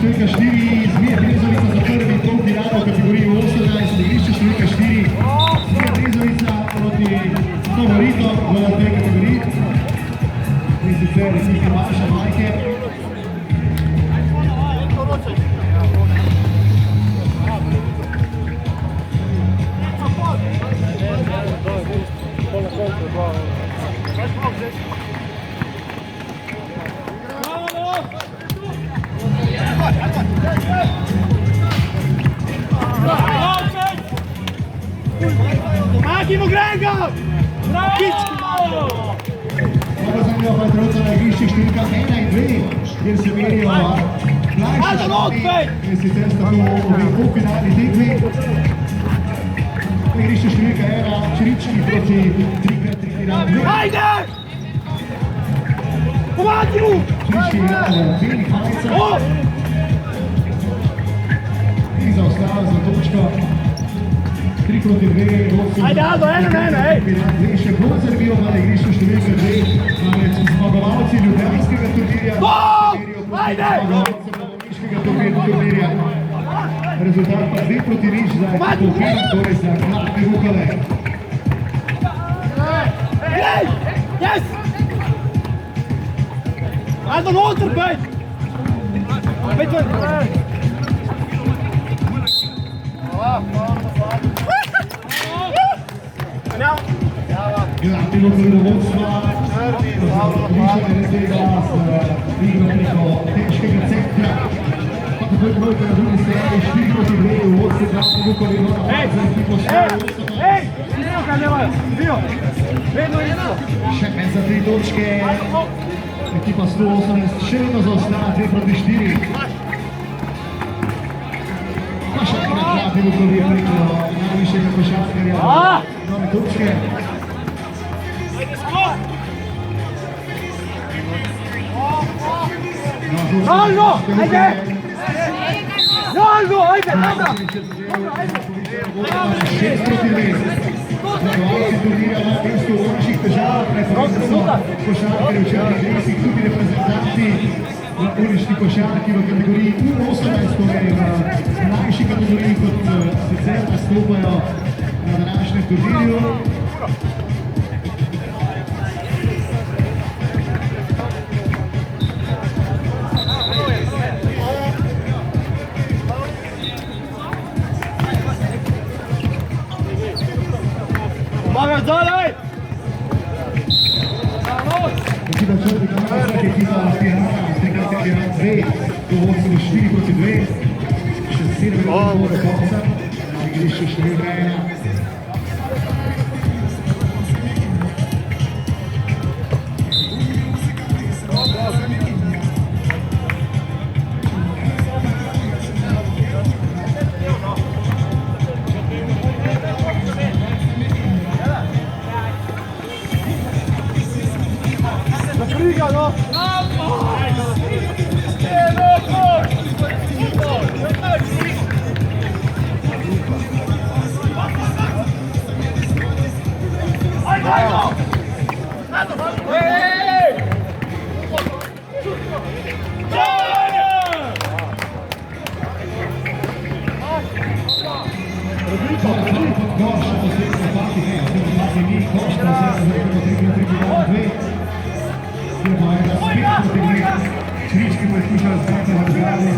Številka 4, Zmija Brezovica za prvi polfinale v kategoriji 18, igrišče številka 4, Zmija Brezovica proti favoritom v tej kategoriji. In sicer ekipa Maša Majke. Makimo Grenga! Bravo! Dobro zanimiva pa je trenutno na igriščih številka 1 in 2, kjer se merijo mlajše člani, in sicer sta to obe polfinalni tekmi. Igrišče številka 1, Čirički proti 3x3 2. Ajde! Pomagi mu! Čirički igrajo v belih majicah. In zaostava za točko. 3 proti 2, Ajde, Aldo, ena na ena, ej! Še bolj zanimivo pa na igrišču številka 2, namreč zmagovalci ljubljanskega turnirja Ajde! zmagovalci turnirja. Rezultat pa 2 proti 0 za ekipo Kena, torej za Klatne Vukove. Ej! Yes! Aldo, noter, pej! Pej, pej! Klatne Vukove vodstva, povišanje tega s igro preko teškega centra. Pa takoj trojka na drugi strani, 4 proti 2, v vodstvu Klatne Vukove ima napad za ekipo 108. Ej! Isto kaj nemajo, bio! Vedno isto! Še en za 3 točke. Ekipa 118 še vedno zaostala 2 proti 4. Pa še enkrat Klatne Vukove preko najvišjega košarkarja nove točke. Aldo! Ajde! Aldo, ajde, dobra! 6 proti 2. Zmagovalci turnirja na mestu v naših težavah, reference so košarkarji v črnih dresih, tudi reprezentanti v ulični košarki v kategoriji U18, torej v mlajši kategoriji, kot sicer nastopajo na današnjem turnirju. Pomagaj zdalej! Ekipa črnih dresih, ekipa Pirana, Strigate Piran 2, v vodstvu 4 proti 2. Še 7 minut do konca, na igrišču številka 1. Briga, no! Čirički poskuša razgledati na zgrade.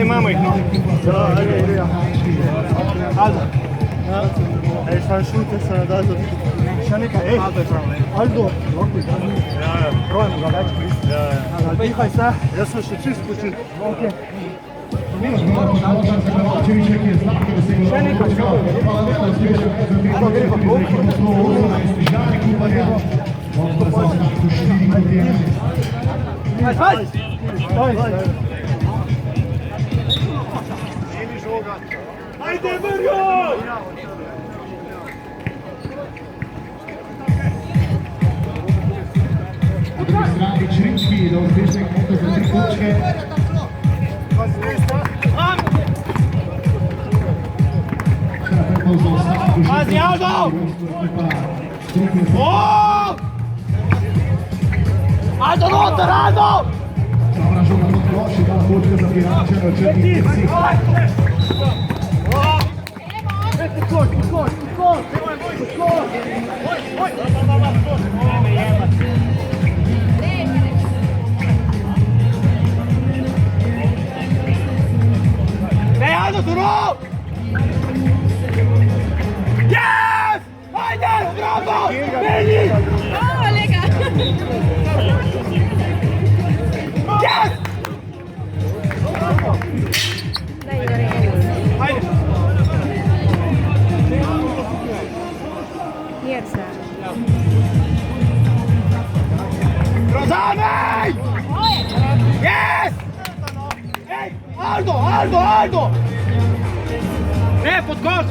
Saj imamo jih, no. Aldo. Ej, sam šute se ne da zabiti. Še nekaj, ej. Aldo je prav, ne. Aldo, Probajmo ga več koristiti. dihaj se. Jaz sem še čist počit. Še nekaj, Ajde, Brgo! Po drugi strani Črinski, do uspešnega konta za 3 točke. Pazi, Aldo! Aldo, noter, Aldo! Dobra žoga od Kroši, dala točka za Piranče na črnih dresih. Dej, Aldo, zelo! Yes! Ajde, bravo! Meni! Oh, lega! Yes! Dai, Lorena. Ajde! Mirza. Rozamej! Yes! Ej, Aldo, Aldo, Aldo! Ne, pod koš!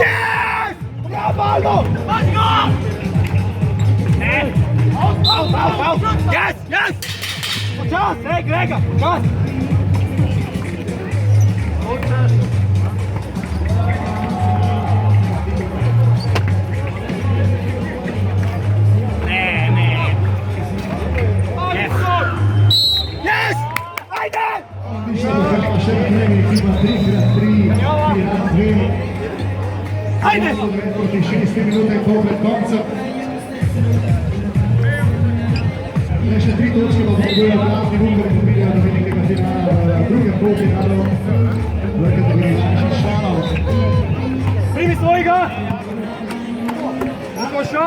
Yes! Bravo, Aldo! Let's go! Out! Yes, yes! Počas, ej, Grega, počas! Yes! Ajde! Še naprej, ekipa 3x3, Ajde! proti 6 minute pol pred koncem. Le še 3 točke pa potrebujejo glavni Bunker Kubija do velikega finala, drugem polfinalu v kategoriji širših članov. Primi svojega! Koša!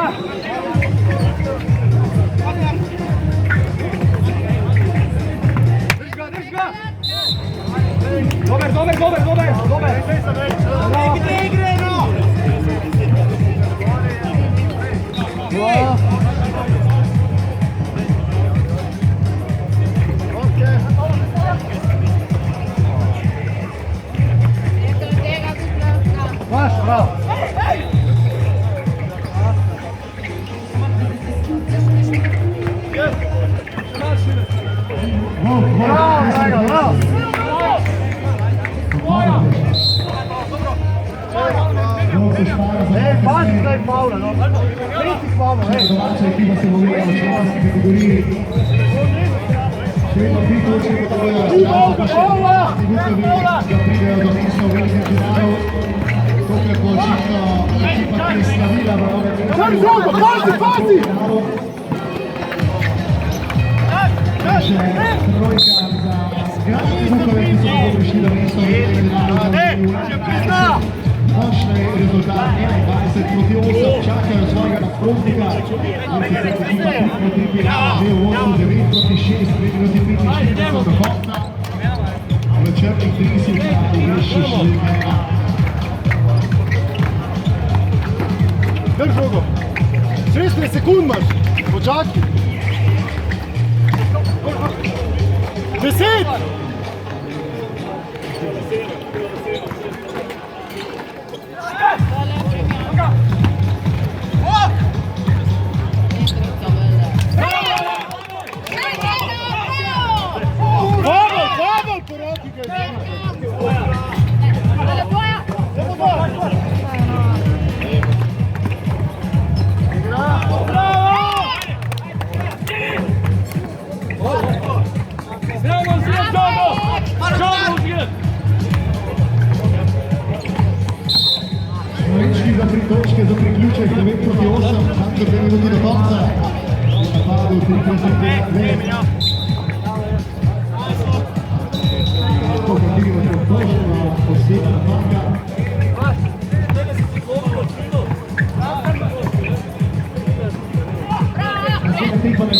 Drž ga! Dober! Gdje igre, no! Maš, bravo. Ej, pazi zdaj Pavle, no. Priti k vama, ej. Domača ekipa se bo igrala v članski kategoriji. Še vedno 3 točke potrebujejo pa še Vukovi, da pridejo do mesta v velikem finalu. Tokrat bo očitno ekipa, ki je slavila v novem Pazi! še trojka za zgradni Vukovi, ki so lahko prišli do mesta v velikem finalu. Močni rezultat 21-8 čakajo svojega nasprotnika. Ekipa Putno Tripirana že v vodstvu 9-6, 2:45 do konca. V črnih 30 je še ena. Drž žogo. 6 sekund imaš. Počakaj. 10! Bobol po roki ga je. punto, 3 minuti do konca. Na napadu 3-2. To continuo proposto, oseba napaka. Naslednja tekma na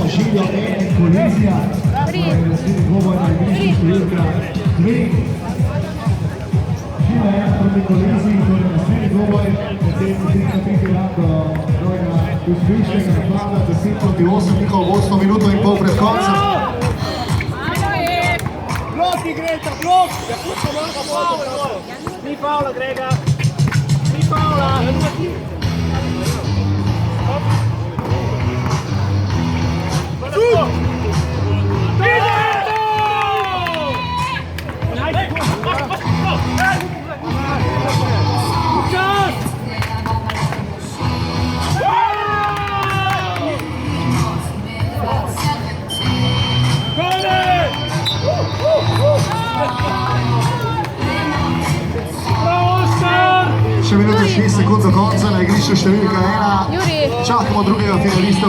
Mašiljo in Kolizija. Naslednji dvoboj na igrišču številka 2. Šila 1 proti Koliziji, torej naslednji dvoboj, potem 3-3 do brojna uspešenega napada, 10 proti 8, njihovo vodstvo, minuto in pol pred koncem. Blok igreta, blok! Ni faula, Grega! Ni faula! Še minuto 6 sekund do konca na igrišču številka 1. Juri. Čakamo drugega finalista.